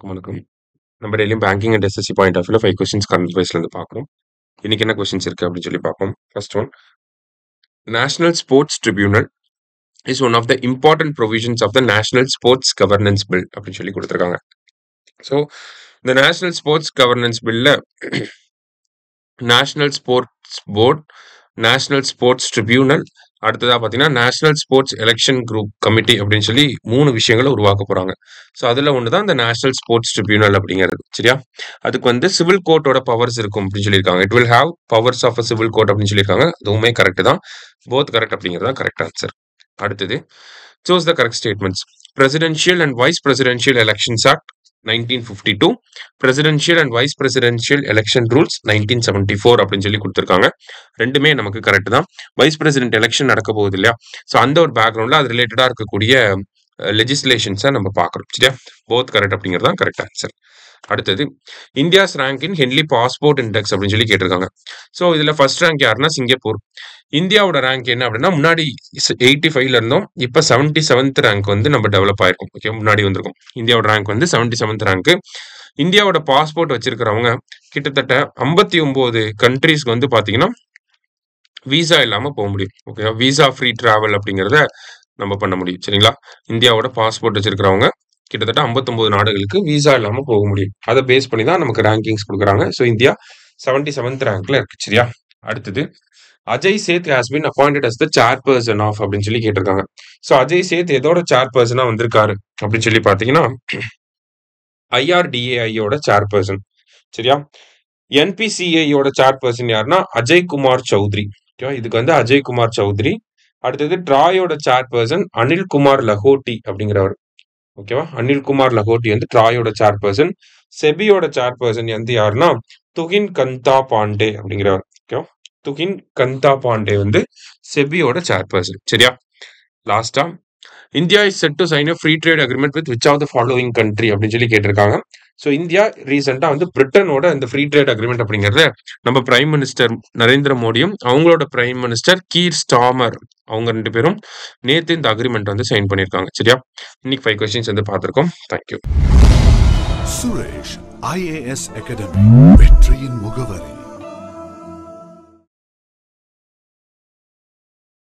வணக்கம். நம்ம டெய்லியும் banking and SSC point of வியூல 5 கொஸ்டின்ஸ் கரண்ட் அஃபேர்ஸ்ல இருந்து பார்க்குறோம். இன்னைக்கு என்ன கொஸ்டின்ஸ் இருக்கு அப்படின்னு சொல்லி பார்ப்போம். First one, national sports tribunal is one of the important provisions of the national sports governance bill அப்படின்னு சொல்லி கொடுத்துருக்காங்க. ஸோ இந்த நேஷனல் ஸ்போர்ட்ஸ் கவர்னன்ஸ் பில்ல national sports board, national sports tribunal, அடுத்ததாக பார்த்தீங்கன்னா national sports election group committee அப்படின்னு சொல்லி 3 விஷயங்களை உருவாக்க போறாங்க. ஸோ அதில் ஒன்று தான் இந்த நேஷனல் ஸ்போர்ட்ஸ் ட்ரிபியூனல் அப்படிங்கிறது. சரியா? அதுக்கு சிவில் கோர்ட்டோட பவர்ஸ் இருக்கும் அப்படின்னு சொல்லியிருக்காங்க. It will have powers of a civil court அப்படின்னு சொல்லியிருக்காங்க. அதுவுமே கரெக்ட் தான். போத் கரெக்ட் அப்படிங்கிறது தான் கரெக்ட் ஆன்சர். அடுத்தது, choose the correct statements. Presidential and vice presidential elections act 1952, presidential and vice presidential election rules 1974 அப்படின்னு சொல்லி கொடுத்துருக்காங்க. ரெண்டுமே நமக்கு கரெக்ட் தான். வைஸ் பிரசிடென்ட் எலெக்ஷன் நடக்க போகுது இல்லையா? ஸோ அந்த ஒரு பேக்ரவுண்ட்ல அது ரிலேட்டடா இருக்கக்கூடிய லெஜிஸ்லேஷன்ஸை நம்ம பார்க்குறோம். சரியா? போத் கரெக்ட் அப்படிங்கிறது தான் கரெக்ட் ஆன்சர். அடுத்தது, இந்தியாஸ் ரேங்க் இன் ஹென்லி பாஸ்போர்ட் இண்டெக்ஸ் அப்படின்னு சொல்லி கேட்டிருக்காங்க. ஸோ இதுல ஃபர்ஸ்ட் ரேங்க் யாருன்னா சிங்கப்பூர். இந்தியாவோட ரேங்க் என்ன அப்படின்னா, முன்னாடி 85ல இருந்தோம், இப்போ 77th ரேங்க் நம்ம டெவலப் ஆயிருக்கும். ஓகே, முன்னாடி வந்திருக்கும். இந்தியாவோட ரேங்க் 77th ரேங்க். இந்தியாவோட பாஸ்போர்ட் வச்சிருக்கிறவங்க கிட்டத்தட்ட 59 கண்ட்ரீஸ்க்கு பாத்தீங்கன்னா விசா இல்லாம போக முடியும். ஓகே, விசா ஃப்ரீ டிராவல் அப்படிங்கிறத நம்ம பண்ண முடியும். சரிங்களா? இந்தியாவோட பாஸ்போர்ட் வச்சிருக்கிறவங்க கிட்டத்தட்ட 59 நாடுகளுக்கு விசா இல்லாம போக முடியும். அதை பேஸ் பண்ணி தான் நமக்கு ரேங்கிங்ஸ் கொடுக்குறாங்க. ஸோ இந்தியா 77th ரேங்க்ல இருக்கு. சரியா? அடுத்தது, Ajay Seth has been appointed as the chairperson of அப்படின்னு சொல்லி கேட்டிருக்காங்க. ஸோ அஜய் சேத் எதோட சேர்பர்சனா வந்திருக்காரு அப்படின்னு சொல்லி பார்த்தீங்கன்னா, IRDAIயோட சேர்பர்சன். சரியா? NPCIயோட சேர்பர்சன் யாருன்னா அஜய் குமார் சௌத்ரி. ஓகேவா? இதுக்கு அஜய் குமார் சௌத்ரி. அடுத்தது, ட்ராயோட சேர்பர்சன் அனில் குமார் லஹோட்டி அப்படிங்கிறவர். ஓகேவா? அனில் குமார் லஹோட்டி ட்ராயோட சேர்பர்சன். செபியோட சேர்பர்சன் யாருன்னா துகின் கந்தா பாண்டே அப்படிங்கிறவர். ஓகேவா? துகின் கந்தா பாண்டே செபியோட சேர்பர்சன். சரியா? லாஸ்டா, India is set to sign a free trade agreement with which of the following country அப்படின்னு சொல்லி கேட்டிருக்காங்க. ஸோ இந்தியா ரீசெண்டா பிரிட்டனோட இந்த ஃப்ரீ ட்ரேட் அக்ரிமெண்ட் அப்படிங்கறத நம்ம பிரைம் மினிஸ்டர் நரேந்திர மோடியும் அவங்களோட பிரைம் மினிஸ்டர் கீர் ஸ்டாமர் அவங்க 2 பேரும் நேத்து இந்த அக்ரிமெண்ட் சைன் பண்ணியிருக்காங்க. சரியா? இன்னைக்கு 5 கொஸ்டின்ஸ் பார்த்திருக்கோம். தேங்க்யூ. சுரேஷ் IAS அகாடமி, வெற்றியின் முகவரி.